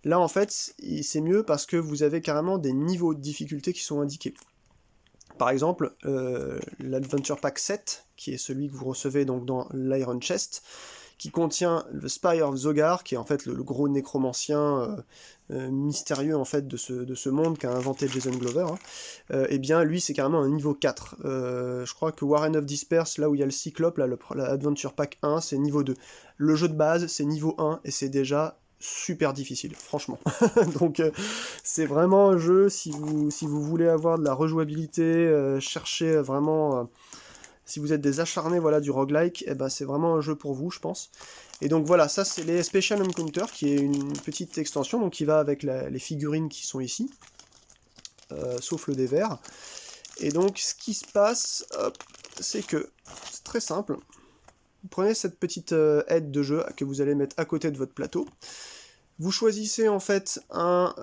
Là, en fait, c'est mieux parce que vous avez carrément des niveaux de difficulté qui sont indiqués. Par exemple, l'Adventure Pack 7, qui est celui que vous recevez donc dans l'Iron Chest, qui contient le Spire of Zogar, qui est en fait le gros nécromancien mystérieux en fait de ce monde qu'a inventé Jason Glover, hein. Et bien lui c'est carrément un niveau 4. Je crois que Warren of Disperse, là où il y a le Cyclope, là, la Adventure Pack 1, c'est niveau 2. Le jeu de base c'est niveau 1, et c'est déjà super difficile, franchement. Donc c'est vraiment un jeu, si vous voulez avoir de la rejouabilité, chercher vraiment... si vous êtes des acharnés voilà, du roguelike, eh ben, c'est vraiment un jeu pour vous, je pense. Et donc voilà, ça c'est les Special Encounter, qui est une petite extension, donc qui va avec les figurines qui sont ici, sauf le dé vert. Et donc ce qui se passe, c'est que, c'est très simple, vous prenez cette petite aide de jeu que vous allez mettre à côté de votre plateau, vous choisissez en fait un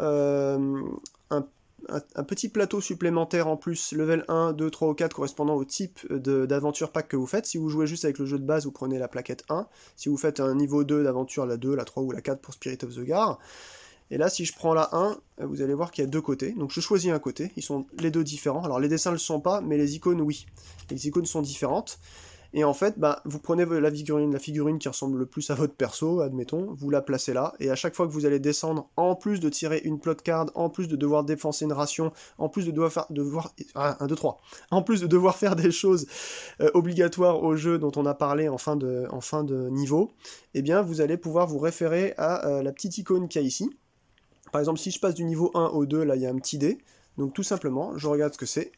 petit plateau supplémentaire en plus, level 1, 2, 3 ou 4, correspondant au type d'aventure pack que vous faites. Si vous jouez juste avec le jeu de base, vous prenez la plaquette 1. Si vous faites un niveau 2 d'aventure, la 2, la 3 ou la 4 pour Spirit of the Gar. Et là, si je prends la 1, vous allez voir qu'il y a deux côtés. Donc je choisis un côté, ils sont les deux différents. Alors les dessins ne le sont pas, mais les icônes, oui. Les icônes sont différentes. Et en fait, bah, vous prenez la figurine qui ressemble le plus à votre perso, admettons, vous la placez là, et à chaque fois que vous allez descendre, en plus de tirer une plot card, en plus de devoir défoncer une ration, en plus de en plus de devoir faire des choses obligatoires au jeu dont on a parlé en fin de niveau, eh bien vous allez pouvoir vous référer à la petite icône qu'il y a ici. Par exemple, si je passe du niveau 1 au 2, là il y a un petit dé, donc tout simplement, je regarde ce que c'est.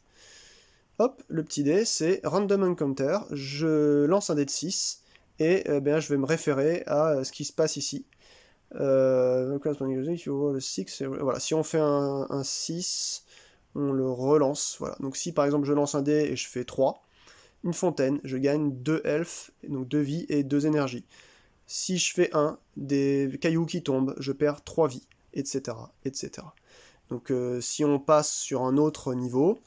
Hop, le petit dé, c'est Random Encounter, je lance un dé de 6, et je vais me référer à ce qui se passe ici. Voilà, si on fait un 6, on le relance. Voilà. Donc si par exemple je lance un dé et je fais 3, une fontaine, je gagne 2 elfes, donc 2 vies et 2 énergies. Si je fais 1, des cailloux qui tombent, je perds 3 vies, etc. etc. Donc si on passe sur un autre niveau,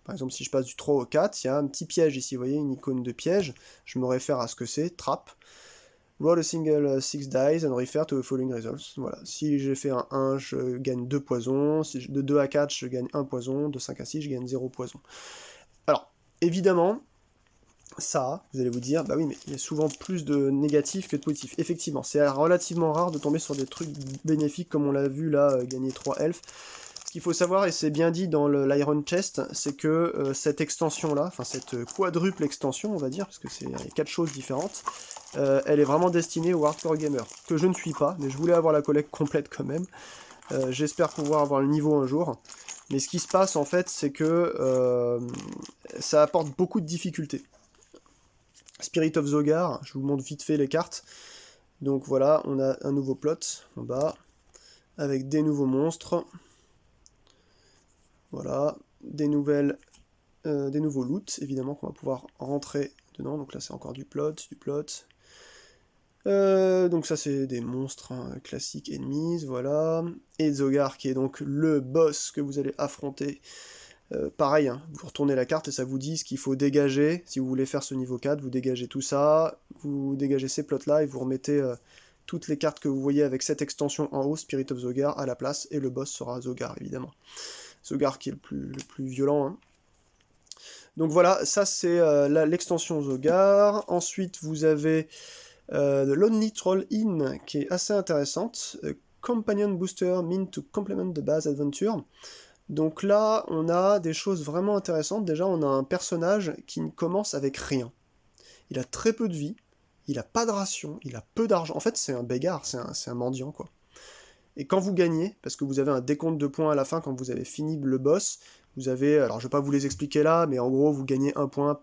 par exemple, si je passe du 3 au 4, il y a un petit piège ici, vous voyez, une icône de piège. Je me réfère à ce que c'est, trap. Roll a single 6 dice and refer to the following results. Voilà, si j'ai fait un 1, je gagne 2 poisons. Si de 2 à 4, je gagne 1 poison. De 5 à 6, je gagne 0 poison. Alors, évidemment, ça, vous allez vous dire, bah oui, mais il y a souvent plus de négatifs que de positifs. Effectivement, c'est relativement rare de tomber sur des trucs bénéfiques, comme on l'a vu là, gagner 3 elfes. Ce qu'il faut savoir, et c'est bien dit dans l'Iron Chest, c'est que cette extension-là, enfin cette quadruple extension, on va dire, parce que c'est 4 choses différentes, elle est vraiment destinée aux hardcore gamers, que je ne suis pas, mais je voulais avoir la collecte complète quand même. J'espère pouvoir avoir le niveau un jour. Mais ce qui se passe, en fait, c'est que ça apporte beaucoup de difficultés. Spirit of Zogar, je vous montre vite fait les cartes. Donc voilà, on a un nouveau plot en bas, avec des nouveaux monstres. Voilà, des nouveaux loots, évidemment, qu'on va pouvoir rentrer dedans. Donc là, c'est encore du plot. Donc ça, c'est des monstres classiques ennemis, voilà. Et Zogar, qui est donc le boss que vous allez affronter. Pareil, hein, vous retournez la carte et ça vous dit ce qu'il faut dégager. Si vous voulez faire ce niveau 4, vous dégagez tout ça, vous dégagez ces plots-là et vous remettez toutes les cartes que vous voyez avec cette extension en haut, Spirit of Zogar, à la place, et le boss sera Zogar, évidemment. Zogar qui est le plus violent. Hein. Donc voilà, ça c'est l'extension Zogar. Ensuite, vous avez The Lonely Troll Inn, qui est assez intéressante. Companion Booster Meant to Complement the Base Adventure. Donc là, on a des choses vraiment intéressantes. Déjà, on a un personnage qui ne commence avec rien. Il a très peu de vie, il a pas de ration, il a peu d'argent. En fait, c'est un bégard, c'est un mendiant, quoi. Et quand vous gagnez, parce que vous avez un décompte de points à la fin quand vous avez fini le boss, vous avez, alors je vais pas vous les expliquer là, mais en gros vous gagnez un point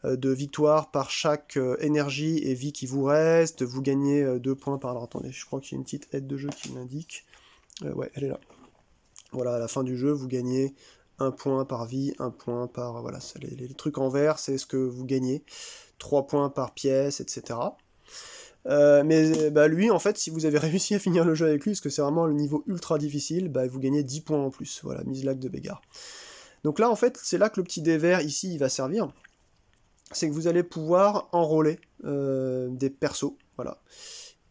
de victoire par chaque énergie et vie qui vous reste, vous gagnez 2 points par... Alors attendez, je crois qu'il y a une petite aide de jeu qui m'indique. Ouais, elle est là. Voilà, à la fin du jeu, vous gagnez 1 point par vie, 1 point par... Voilà, les trucs en vert, c'est ce que vous gagnez. 3 points par pièce, etc. Mais bah, lui, en fait, si vous avez réussi à finir le jeu avec lui, parce que c'est vraiment le niveau ultra difficile, bah, vous gagnez 10 points en plus. Voilà, mise lag de Bégard. Donc là, en fait, c'est là que le petit dé vert, ici, il va servir. C'est que vous allez pouvoir enrôler des persos, voilà.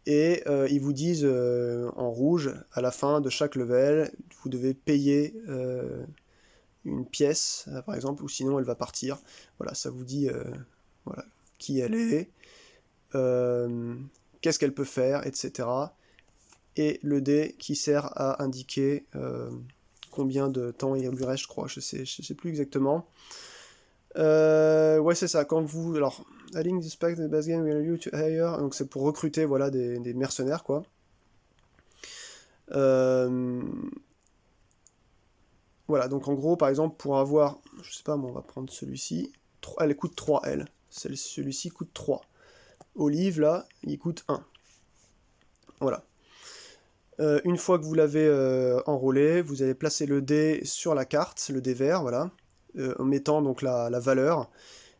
Et ils vous disent en rouge, à la fin de chaque level, vous devez payer une pièce, par exemple, ou sinon elle va partir. Voilà, ça vous dit voilà, qui elle est, qu'est-ce qu'elle peut faire, etc. Et le dé qui sert à indiquer combien de temps il lui reste, je crois, je sais plus exactement. Ouais, c'est ça, quand vous... Alors, adding the spec the base game will allow you to hire, donc c'est pour recruter, voilà, des mercenaires, quoi. Voilà, donc en gros, par exemple, pour avoir... Je sais pas, moi, on va prendre celui-ci. Elle coûte 3, elle. Celui-ci coûte 3. Olive, là, il coûte 1. Voilà. Une fois que vous l'avez enrôlé, vous allez placer le dé sur la carte, le dé vert, voilà, en mettant donc la valeur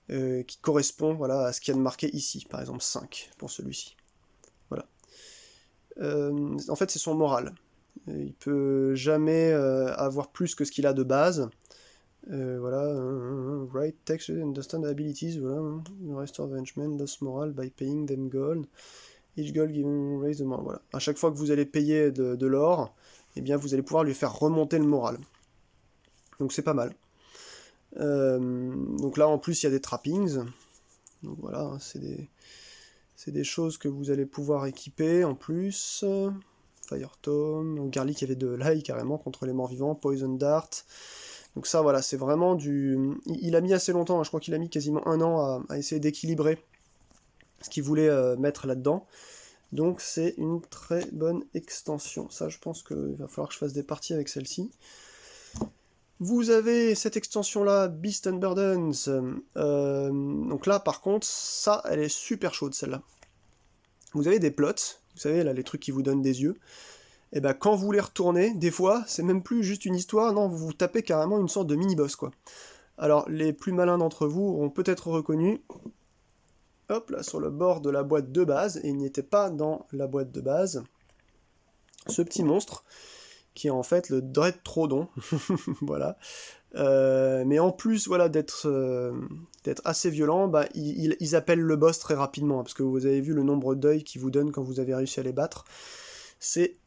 qui correspond, voilà, à ce qu'il y a de marqué ici, par exemple 5 pour celui-ci. Voilà. En fait, c'est son moral. Il peut jamais avoir plus que ce qu'il a de base. Voilà, write text and understand abilities, voilà, restore the henchman, lost moral by paying them gold. Each gold given raise the moral. Voilà. À chaque fois que vous allez payer de l'or, eh bien vous allez pouvoir lui faire remonter le moral. Donc c'est pas mal. Donc là en plus il y a des trappings. Donc voilà, c'est des choses que vous allez pouvoir équiper en plus. Fire Tome, Garlic, il y avait de l'ail carrément contre les morts vivants, Poison Dart. Donc ça voilà, c'est vraiment du... Il a mis assez longtemps, hein, je crois qu'il a mis quasiment 1 an à essayer d'équilibrer ce qu'il voulait mettre là-dedans. Donc c'est une très bonne extension. Ça, je pense qu'il va falloir que je fasse des parties avec celle-ci. Vous avez cette extension-là, Beast and Burdens. Donc là, par contre, ça, elle est super chaude, celle-là. Vous avez des plots, vous savez, là, les trucs qui vous donnent des yeux. Et ben quand vous les retournez, des fois, c'est même plus juste une histoire, non, vous tapez carrément une sorte de mini-boss, quoi. Alors, les plus malins d'entre vous auront peut-être reconnu... Hop, là, sur le bord de la boîte de base, et il n'était pas dans la boîte de base, ce petit monstre, qui est en fait le Dreadtrodon, voilà. Mais en plus, voilà, d'être assez violent, bah, ils appellent le boss très rapidement, parce que vous avez vu le nombre d'œils qu'ils vous donnent quand vous avez réussi à les battre. C'est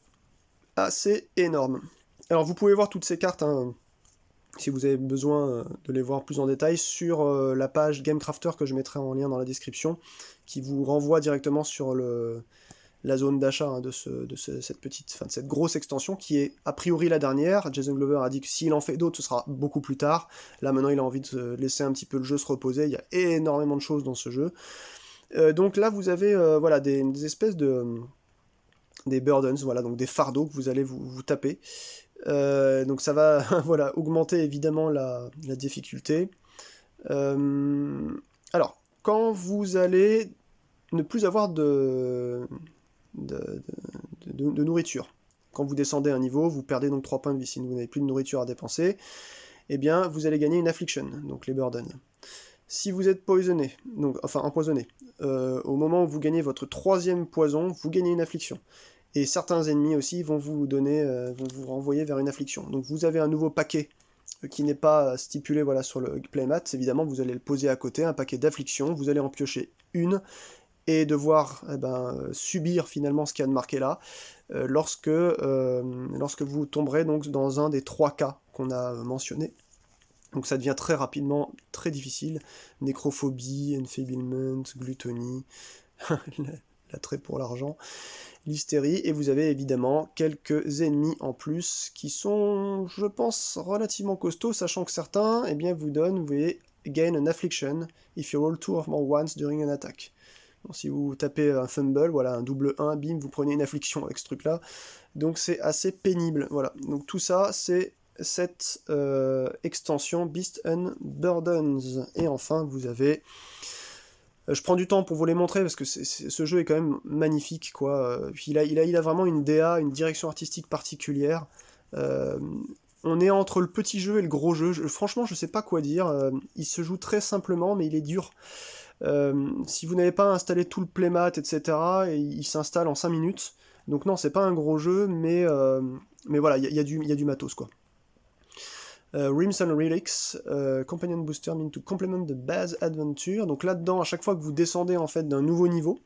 assez énorme. Alors, vous pouvez voir toutes ces cartes, hein, si vous avez besoin de les voir plus en détail, sur la page Gamecrafter que je mettrai en lien dans la description, qui vous renvoie directement sur la zone d'achat hein, de cette grosse extension, qui est a priori la dernière. Jason Glover a dit que s'il en fait d'autres, ce sera beaucoup plus tard. Là, maintenant, il a envie de laisser un petit peu le jeu se reposer. Il y a énormément de choses dans ce jeu. Donc là, vous avez voilà, des espèces de... des burdens, voilà, donc des fardeaux que vous allez vous taper. Donc ça va voilà, augmenter évidemment la difficulté. Alors, quand vous allez ne plus avoir de nourriture, quand vous descendez un niveau, vous perdez donc 3 points de vie. Si vous n'avez plus de nourriture à dépenser, eh bien vous allez gagner une affliction, donc les burdens. Si vous êtes poisonné, donc, enfin empoisonné, au moment où vous gagnez votre 3e poison, vous gagnez une affliction. Et certains ennemis aussi vont vous renvoyer vers une affliction. Donc vous avez un nouveau paquet qui n'est pas stipulé voilà, sur le playmat. Évidemment, vous allez le poser à côté, un paquet d'afflictions. Vous allez en piocher une et devoir subir finalement ce qu'il y a de marqué là lorsque vous tomberez donc dans un des 3 cas qu'on a mentionnés. Donc ça devient très rapidement très difficile. Nécrophobie, enfeeblement, glutonie, l'attrait pour l'argent, l'hystérie, et vous avez évidemment quelques ennemis en plus qui sont, je pense, relativement costauds, sachant que certains, eh bien, vous voyez, gain an affliction if you roll 2 or more ones during an attack. Bon, si vous tapez un fumble, voilà, un double 1, bim, vous prenez une affliction avec ce truc-là. Donc c'est assez pénible, voilà. Donc tout ça, c'est cette extension Beast and Burdens. Et enfin, vous avez... Je prends du temps pour vous les montrer parce que ce jeu est quand même magnifique, quoi. Il a vraiment une DA, une direction artistique particulière. On est entre le petit jeu et le gros jeu. Franchement, je sais pas quoi dire. Il se joue très simplement, mais il est dur. Si vous n'avez pas installé tout le playmat, etc., il s'installe en 5 minutes. Donc non, c'est pas un gros jeu, mais voilà, il y a du matos, quoi. Rims and Relics, Companion Booster meant to complement the base adventure. Donc là-dedans, à chaque fois que vous descendez en fait d'un nouveau niveau,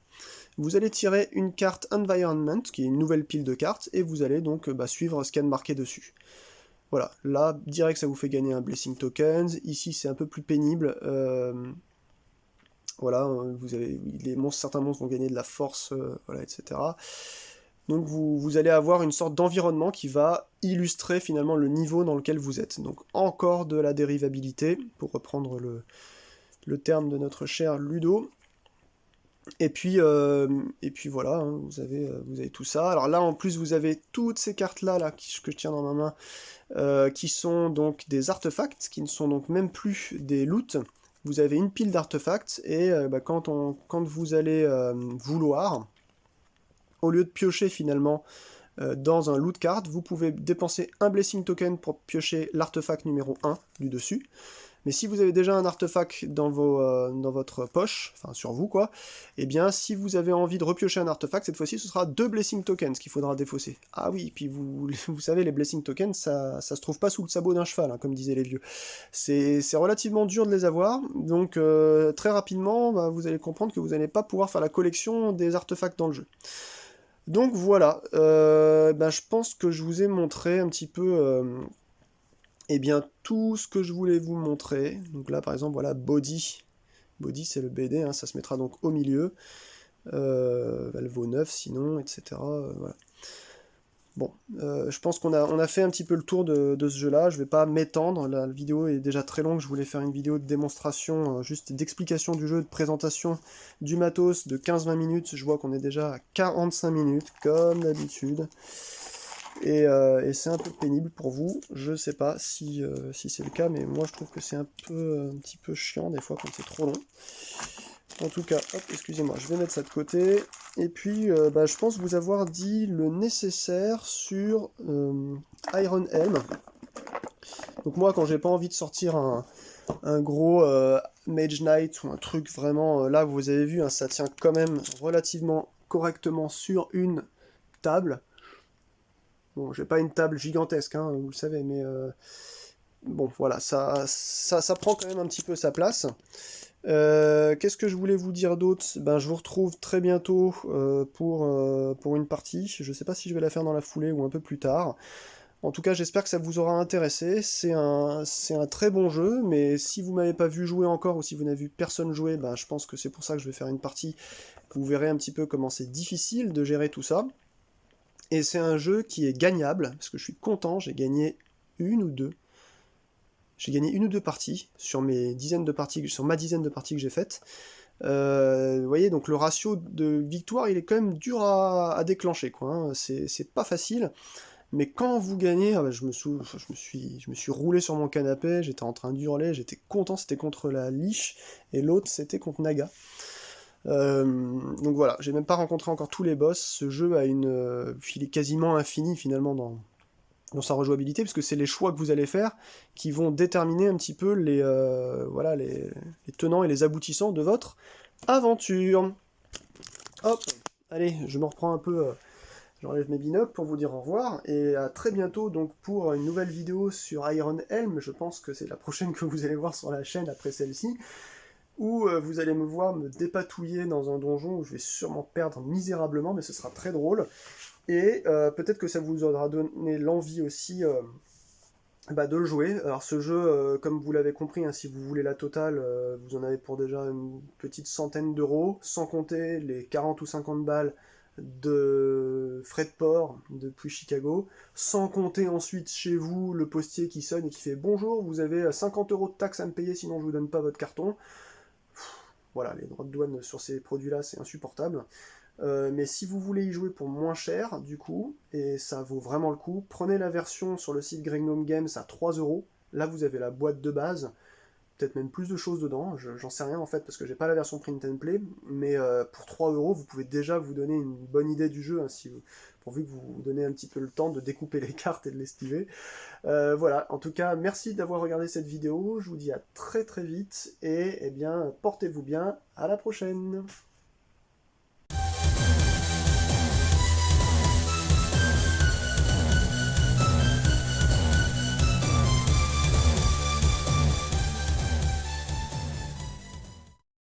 vous allez tirer une carte Environment, qui est une nouvelle pile de cartes, et vous allez donc suivre ce qu'il y a de marqué dessus. Voilà, là, direct, ça vous fait gagner un Blessing Tokens. Ici, c'est un peu plus pénible. Voilà, certains monstres vont gagner de la force, voilà, etc. Donc vous allez avoir une sorte d'environnement qui va illustrer finalement le niveau dans lequel vous êtes. Donc encore de la dérivabilité, pour reprendre le terme de notre cher Ludo. Et puis voilà, hein, vous avez tout ça. Alors là, en plus, vous avez toutes ces cartes-là que je tiens dans ma main, qui sont donc des artefacts, qui ne sont donc même plus des loots. Vous avez une pile d'artefacts, et quand vous allez vouloir, au lieu de piocher finalement dans un loot card, vous pouvez dépenser un Blessing Token pour piocher l'artefact numéro 1 du dessus. Mais si vous avez déjà un artefact dans votre poche, enfin sur vous quoi, et bien si vous avez envie de repiocher un artefact, cette fois-ci ce sera 2 Blessing Tokens qu'il faudra défausser. Ah oui, puis vous savez, les Blessing Tokens, ça se trouve pas sous le sabot d'un cheval, hein, comme disaient les vieux. C'est relativement dur de les avoir, donc très rapidement, vous allez comprendre que vous n'allez pas pouvoir faire la collection des artefacts dans le jeu. Donc voilà, je pense que je vous ai montré un petit peu eh bien, tout ce que je voulais vous montrer. Donc là, par exemple, voilà, Body. Body, c'est le BD, hein, ça se mettra donc au milieu. Elle vaut 9 sinon, etc. Voilà. Bon, je pense qu'on a fait un petit peu le tour de ce jeu-là. Je vais pas m'étendre, la vidéo est déjà très longue. Je voulais faire une vidéo de démonstration, juste d'explication du jeu, de présentation du matos de 15-20 minutes. Je vois qu'on est déjà à 45 minutes, comme d'habitude. Et c'est un peu pénible pour vous, je sais pas si c'est le cas, mais moi je trouve que c'est un petit peu chiant des fois quand c'est trop long. En tout cas, hop, excusez-moi, je vais mettre ça de côté. Et puis, je pense vous avoir dit le nécessaire sur Iron Helm. Donc moi, quand j'ai pas envie de sortir un gros Mage Knight ou un truc vraiment... là, vous avez vu, hein, ça tient quand même relativement correctement sur une table. Bon, j'ai pas une table gigantesque, hein, vous le savez, mais bon, voilà, ça prend quand même un petit peu sa place. Qu'est-ce que je voulais vous dire d'autre? Je vous retrouve très bientôt pour une partie. Je sais pas si je vais la faire dans la foulée ou un peu plus tard. En tout cas, j'espère que ça vous aura intéressé. C'est un très bon jeu, mais si vous m'avez pas vu jouer encore ou si vous n'avez vu personne jouer, je pense que c'est pour ça que je vais faire une partie. Vous verrez un petit peu comment c'est difficile de gérer tout ça. Et c'est un jeu qui est gagnable, parce que je suis content, j'ai gagné une ou deux. J'ai gagné une ou deux parties sur ma dizaine de parties que j'ai faites. Vous voyez, donc le ratio de victoire, il est quand même dur à déclencher, quoi. Hein. C'est pas facile, mais quand vous gagnez, je me suis roulé sur mon canapé, j'étais en train d'hurler, j'étais content, c'était contre la Liche, et l'autre c'était contre Naga. Donc voilà, j'ai même pas rencontré encore tous les boss. Ce jeu a il est quasiment infini finalement dans sa rejouabilité, parce que c'est les choix que vous allez faire qui vont déterminer un petit peu voilà, les tenants et les aboutissants de votre aventure. Hop, allez, je me reprends un peu, j'enlève mes binocles pour vous dire au revoir, et à très bientôt donc pour une nouvelle vidéo sur Iron Helm. Je pense que c'est la prochaine que vous allez voir sur la chaîne après celle-ci, où vous allez me voir me dépatouiller dans un donjon où je vais sûrement perdre misérablement, mais ce sera très drôle. Et peut-être que ça vous aura donné l'envie aussi de le jouer. Alors ce jeu, comme vous l'avez compris, hein, si vous voulez la totale, vous en avez pour déjà une petite centaine d'euros, sans compter les 40 ou 50 balles de frais de port depuis Chicago, sans compter ensuite chez vous le postier qui sonne et qui fait « Bonjour, vous avez 50 € de taxes à me payer, sinon je vous donne pas votre carton ». Voilà, les droits de douane sur ces produits-là, c'est insupportable. Mais si vous voulez y jouer pour moins cher, du coup, et ça vaut vraiment le coup, prenez la version sur le site Greg Gnome Games à 3 €. Là, vous avez la boîte de base. peut-être même plus de choses dedans, j'en sais rien en fait parce que j'ai pas la version print and play, mais pour 3 € vous pouvez déjà vous donner une bonne idée du jeu, hein, pourvu que vous vous donnez un petit peu le temps de découper les cartes et de l'esquiver. Voilà, en tout cas merci d'avoir regardé cette vidéo, je vous dis à très très vite, et eh bien portez-vous bien, à la prochaine.